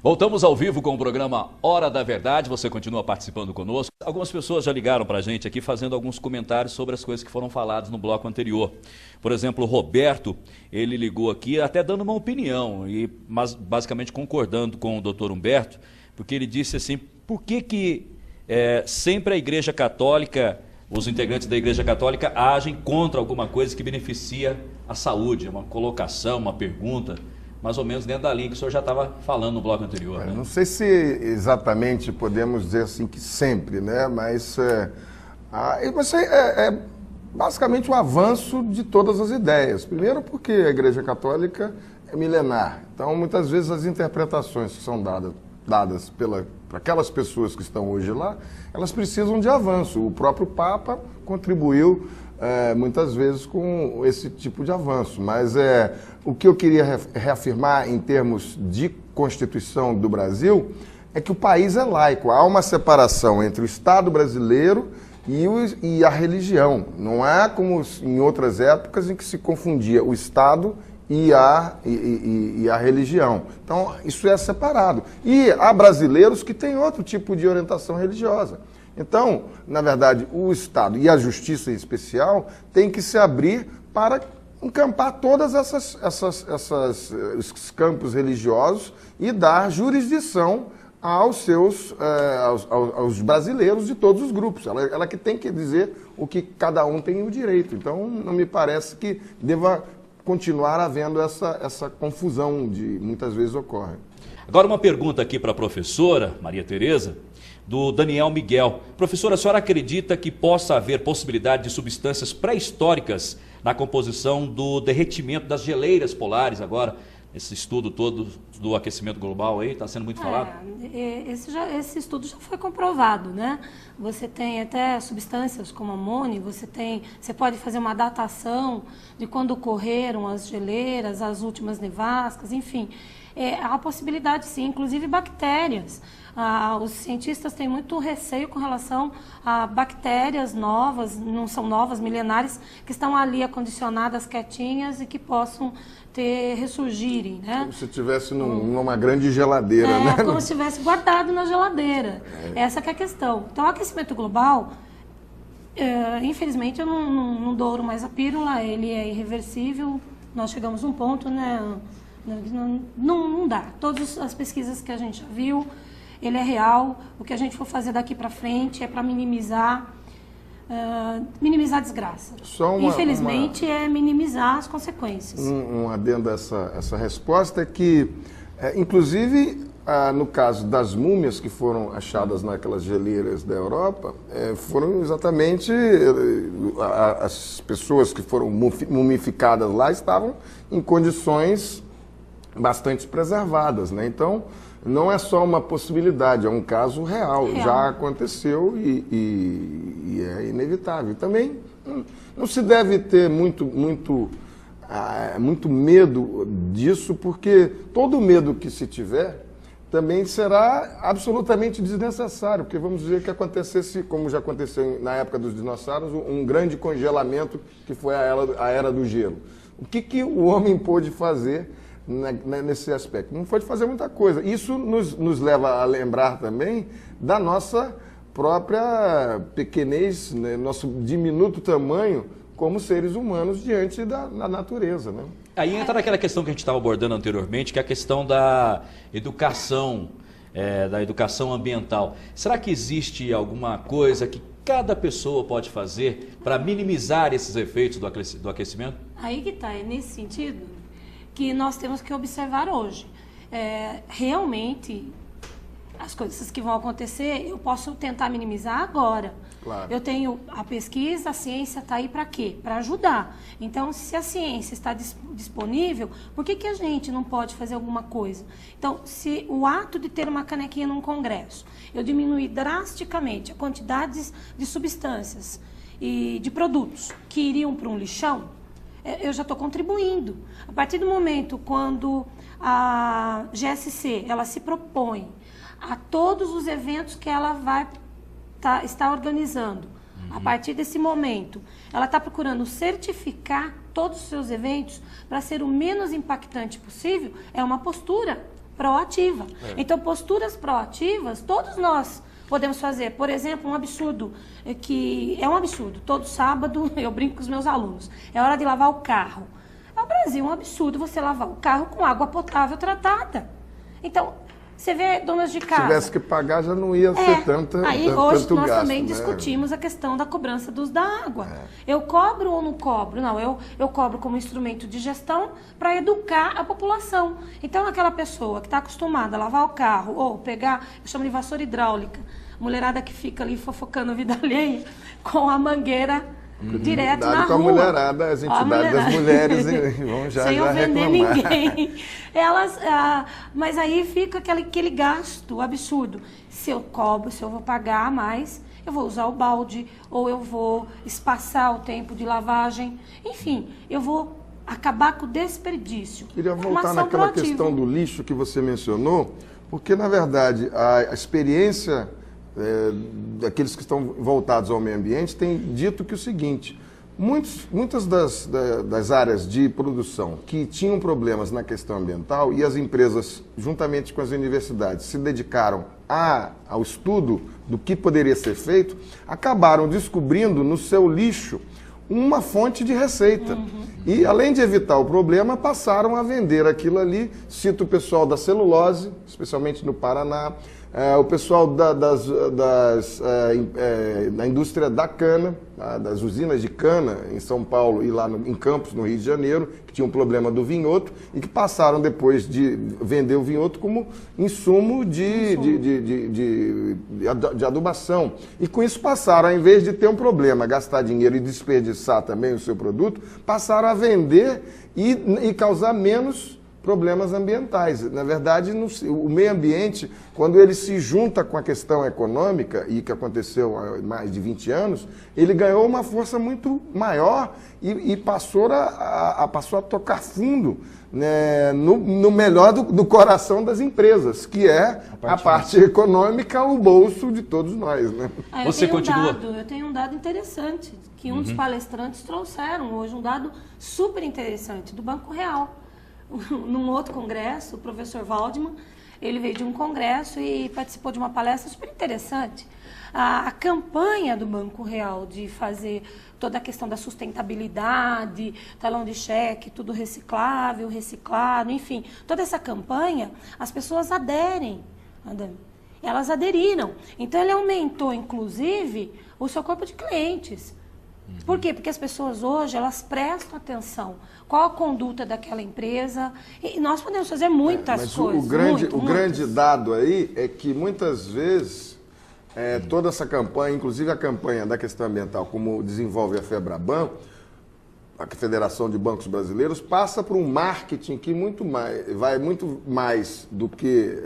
Voltamos ao vivo com o programa Hora da Verdade, você continua participando conosco. Algumas pessoas já ligaram para a gente aqui fazendo alguns comentários sobre as coisas que foram faladas no bloco anterior. Por exemplo, o Roberto, ele ligou aqui até dando uma opinião, mas basicamente concordando com o doutor Humberto, porque ele disse assim, por que sempre a Igreja Católica, os integrantes da Igreja Católica agem contra alguma coisa que beneficia a saúde? Uma colocação, uma pergunta, mais ou menos dentro da linha que o senhor já estava falando no bloco anterior. Né? Não sei se exatamente podemos dizer assim que sempre, né? Mas é basicamente um avanço de todas as ideias. Primeiro porque a Igreja Católica é milenar. Então, muitas vezes as interpretações que são dadas para aquelas pessoas que estão hoje lá, elas precisam de avanço. O próprio Papa contribuiu muitas vezes com esse tipo de avanço. Mas o que eu queria reafirmar em termos de Constituição do Brasil é que o país é laico. Há uma separação entre o Estado brasileiro e a religião. Não é como em outras épocas em que se confundia o Estado e a religião. Então, isso é separado. E há brasileiros que têm outro tipo de orientação religiosa. Então, na verdade, o Estado e a Justiça em especial têm que se abrir para encampar todas esses campos religiosos e dar jurisdição aos brasileiros de todos os grupos. Ela que tem que dizer o que cada um tem o direito. Então, não me parece que deva continuar havendo essa confusão de muitas vezes ocorre. Agora uma pergunta aqui para a professora Maria Tereza, do Daniel Miguel. Professora, a senhora acredita que possa haver possibilidade de substâncias pré-históricas na composição do derretimento das geleiras polares agora? Esse estudo todo do aquecimento global aí está sendo muito falado? Esse estudo já foi comprovado, né? Você tem até substâncias como amônio, você pode fazer uma datação de quando ocorreram as geleiras, as últimas nevascas, enfim. Há a possibilidade, sim, inclusive bactérias. Os cientistas têm muito receio com relação a bactérias novas, não são novas, milenares, que estão ali acondicionadas, quietinhas e que possam ressurgirem, né? Como se estivesse numa grande geladeira, né? Como se estivesse guardado na geladeira. Essa que é a questão. Então, o aquecimento global, infelizmente, eu não douro mais a pílula, ele é irreversível, nós chegamos a um ponto, né? Não dá. Todas as pesquisas que a gente já viu, ele é real. O que a gente for fazer daqui para frente é para minimizar a desgraça. Infelizmente, é minimizar as consequências. Um adendo a essa resposta é que, inclusive, no caso das múmias que foram achadas naquelas geleiras da Europa, foram exatamente as pessoas que foram mumificadas lá estavam em condições bastante preservadas, né? Então, não é só uma possibilidade, é um caso real. Já aconteceu e é inevitável. Também não se deve ter muito medo disso, porque todo medo que se tiver também será absolutamente desnecessário, porque vamos dizer que acontecesse, como já aconteceu na época dos dinossauros, um grande congelamento que foi a era do gelo. O que o homem pôde fazer nesse aspecto? Não pode fazer muita coisa. Isso nos leva a lembrar também da nossa própria pequenez, né? Nosso diminuto tamanho como seres humanos diante da natureza, né? Aí entra naquela questão que a gente estava abordando anteriormente, que é a questão da educação ambiental. Será que existe alguma coisa que cada pessoa pode fazer para minimizar esses efeitos do aquecimento? Aí que está, é nesse sentido que nós temos que observar hoje. Realmente, as coisas que vão acontecer, eu posso tentar minimizar agora. Claro. Eu tenho a pesquisa, a ciência está aí para quê? Para ajudar. Então, se a ciência está disponível, por que a gente não pode fazer alguma coisa? Então, se o ato de ter uma canequinha num congresso, eu diminuir drasticamente a quantidade de substâncias e de produtos que iriam para um lixão, eu já estou contribuindo. A partir do momento quando a GSC ela se propõe a todos os eventos que ela vai estar organizando, a partir desse momento, ela está procurando certificar todos os seus eventos para ser o menos impactante possível, é uma postura. proativa. Então, posturas proativas, todos nós podemos fazer. Por exemplo, um absurdo, que é um absurdo. Todo sábado eu brinco com os meus alunos. É hora de lavar o carro. No Brasil é um absurdo você lavar o carro com água potável tratada. Então, você vê donas de casa... Se tivesse que pagar, já não ia ser tanto Aí hoje tanto nós gasto, também né? discutimos a questão da cobrança da água. Eu cobro ou não cobro? Não, eu cobro como instrumento de gestão para educar a população. Então, aquela pessoa que está acostumada a lavar o carro ou pegar, eu chamo de vassoura hidráulica, mulherada que fica ali fofocando a vida alheia com a mangueira direto na rua. Com a mulherada, as entidades das mulheres vão já sem ofender reclamar. ninguém. Mas aí fica aquele gasto absurdo. Se eu cobro, se eu vou pagar mais, eu vou usar o balde, ou eu vou espaçar o tempo de lavagem. Enfim, eu vou acabar com o desperdício. Queria voltar naquela questão do lixo que você mencionou, porque, na verdade, a experiência daqueles que estão voltados ao meio ambiente tem dito que o seguinte: muitas das áreas de produção que tinham problemas na questão ambiental e as empresas, juntamente com as universidades, se dedicaram ao estudo do que poderia ser feito, acabaram descobrindo no seu lixo uma fonte de receita. E, além de evitar o problema, passaram a vender aquilo ali. Cito o pessoal da celulose, especialmente no Paraná, o pessoal da indústria da cana, das usinas de cana em São Paulo e lá em Campos, no Rio de Janeiro, que tinha um problema do vinhoto e que passaram depois de vender o vinhoto como insumo de adubação. E com isso passaram, ao invés de ter um problema, gastar dinheiro e desperdiçar também o seu produto, passaram a vender e causar menos problemas ambientais. Na verdade, o meio ambiente, quando ele se junta com a questão econômica, e que aconteceu há mais de 20 anos, ele ganhou uma força muito maior e passou a tocar fundo, né, no melhor do coração das empresas, que é a parte econômica, o bolso de todos nós. Né? Você continua? Eu tenho um dado interessante, que um dos palestrantes trouxeram hoje, um dado super interessante, do Banco Real. Num outro congresso, o professor Waldman, ele veio de um congresso e participou de uma palestra super interessante. A campanha do Banco Real de fazer toda a questão da sustentabilidade, talão de cheque, tudo reciclável, reciclado, enfim, toda essa campanha, as pessoas aderem, elas aderiram. Então, ele aumentou, inclusive, o seu corpo de clientes. Por quê? Porque as pessoas hoje, elas prestam atenção. Qual a conduta daquela empresa? E nós podemos fazer muitas coisas. O grande dado aí é que muitas vezes toda essa campanha, inclusive a campanha da questão ambiental, como desenvolve a FEBRABAN, a Federação de Bancos Brasileiros, passa por um marketing que vai muito mais do que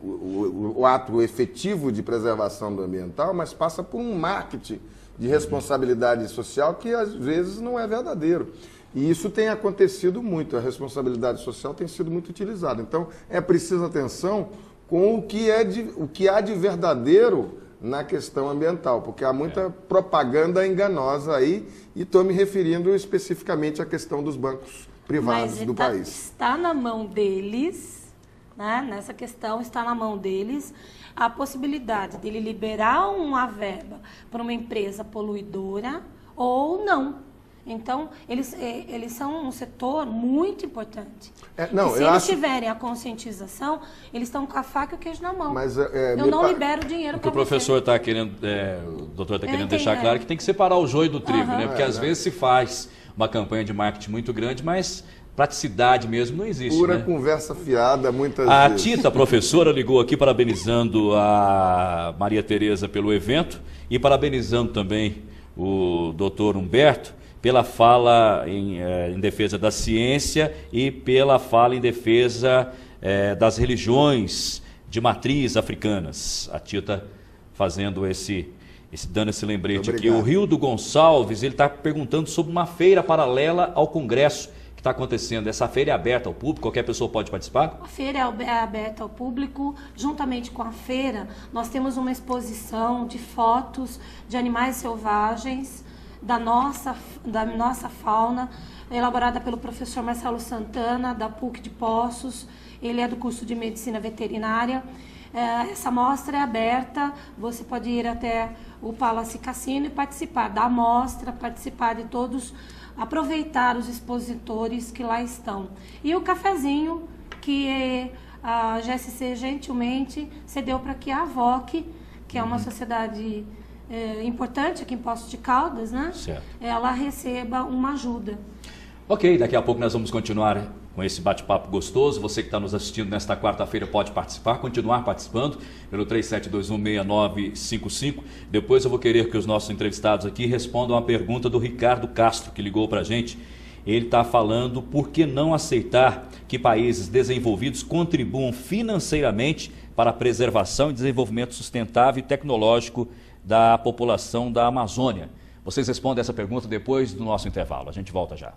o ato efetivo de preservação do ambiental, mas passa por um marketing de responsabilidade social que às vezes não é verdadeiro. E isso tem acontecido muito, a responsabilidade social tem sido muito utilizada. Então, é preciso atenção com o que há de verdadeiro na questão ambiental, porque há muita propaganda enganosa aí, e estou me referindo especificamente à questão dos bancos privados do país. Está na mão deles, né? Nessa questão está na mão deles a possibilidade de ele liberar uma verba para uma empresa poluidora ou não. Então, eles são um setor muito importante. Se eles tiverem a conscientização, eles estão com a faca e o queijo na mão. Mas, eu não libero dinheiro para você. O professor está querendo, o doutor está querendo deixar claro que tem que separar o joio do trigo, né? Porque às vezes se faz uma campanha de marketing muito grande, mas praticidade mesmo não existe. Pura, né? Conversa fiada muitas vezes. A Tita, professora, ligou aqui parabenizando a Maria Tereza pelo evento e parabenizando também o doutor Humberto pela fala em defesa da ciência e pela fala em defesa das religiões de matriz africanas. A Tita fazendo dando esse lembrete aqui. O Rildo Gonçalves, ele está perguntando sobre uma feira paralela ao Congresso que está acontecendo. Essa feira é aberta ao público? Qualquer pessoa pode participar? A feira é aberta ao público. Juntamente com a feira, nós temos uma exposição de fotos de animais selvagens, da nossa fauna, elaborada pelo professor Marcelo Santana, da PUC de Poços. Ele é do curso de Medicina Veterinária. Essa mostra é aberta, você pode ir até o Palace Cassino e participar da mostra, participar de todos, aproveitar os expositores que lá estão. E o cafezinho que a GSC gentilmente cedeu para que a AVOC, que é uma sociedade importante aqui em Poços de Caldas, né? Certo. Ela receba uma ajuda. Ok, daqui a pouco nós vamos continuar com esse bate-papo gostoso. Você que está nos assistindo nesta quarta-feira pode participar, continuar participando pelo 37216955. Depois eu vou querer que os nossos entrevistados aqui respondam a pergunta do Ricardo Castro, que ligou para a gente. Ele está falando por que não aceitar que países desenvolvidos contribuam financeiramente para a preservação e desenvolvimento sustentável e tecnológico da população da Amazônia. Vocês respondem essa pergunta depois do nosso intervalo. A gente volta já.